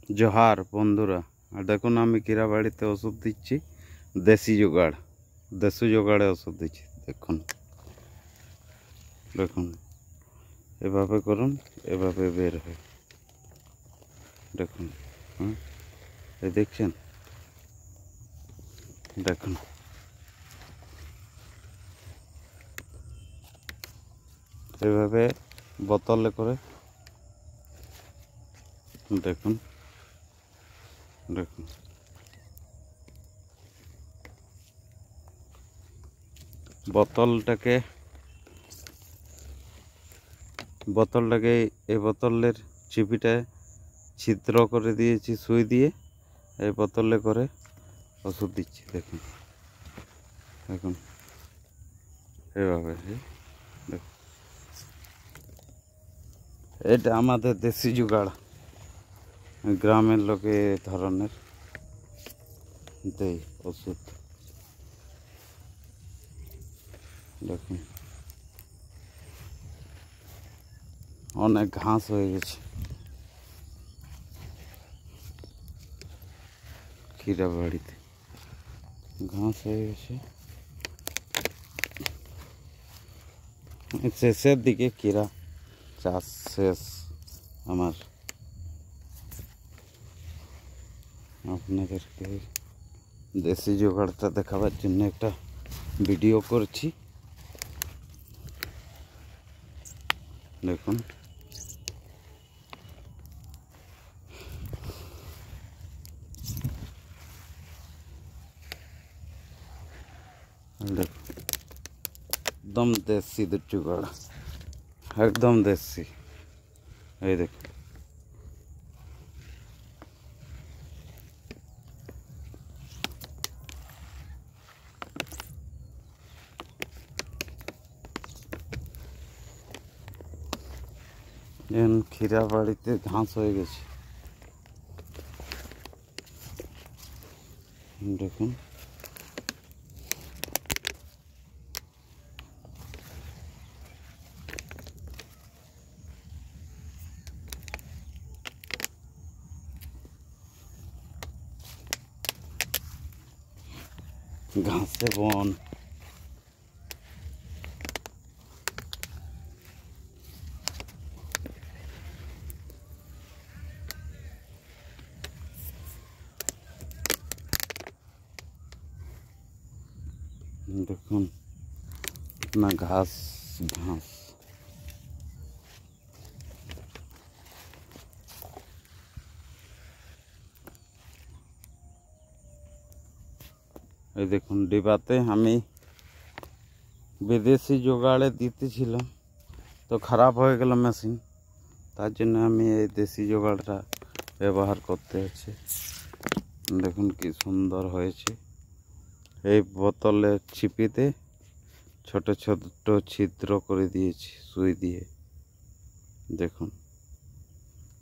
जोहार बंधुरा देखो आमी कीरा बाड़ीते ओषुध दिচ্ছি देशी जोगाड़े ओषुध दिচ্ছি देखুন দেখুন এভাবে করুন এভাবে বের হয় দেখুন এই দেখছেন দেখুন এভাবে বোতলে করে দেখুন দেখুন বোতলটাকে এই বোতলের চিপিটায় ছিদ্র করে দিয়েছি সুই দিয়ে এই বোতলে করে ওষুধ দিচ্ছি দেখুন দেখুন এইভাবে দেখুন এটা আমাদের দেশি জুগাড় গ্রামের লোকে এই ধরনের দেয় ওষুধ দেখুন অনেক ঘাস হয়ে গেছে कीरा बाड़ीते घास হয়ে গেছে শেষের দিকে कीरा চাষ শেষ আমার আপনাদেরকে দেশি জোগাড়টা দেখাবার জন্য একটা ভিডিও করছি দেখুন एकदम देसी जुगाड़ एकदम देसी ये देखो खीरा बाड़ीते घास हो गए देखुन घास से बन देखुन इतना घास এই দেখুন ডিবাতে আমি বিদেশি জোগাড়ে দিতেছিলাম তো খারাপ হয়ে গেল মেশিন তার জন্য আমি এই দেশি জোগাড়টা ব্যবহার করতে হচ্ছে দেখুন কি সুন্দর হয়েছে এই বোতলের ছিপিতে ছোট ছোট ছিদ্র করে দিয়েছি সুই দিয়ে দেখুন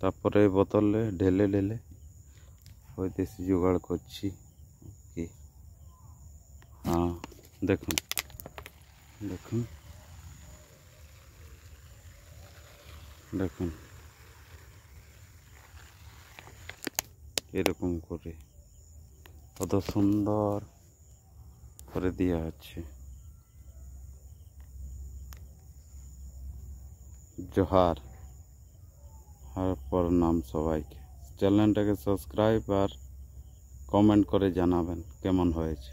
তারপরে এই বোতলে ঢেলে ঢেলে ওই দেশি জোগাড় করছি কি हाँ देखुन देखुन देखुन এরকম করে কত সুন্দর করে দেওয়া আছে जोहार আর প্রণাম সবাইকে চ্যানেলটাকে সাবস্ক্রাইব আর কমেন্ট করে জানাবেন কেমন হয়েছে।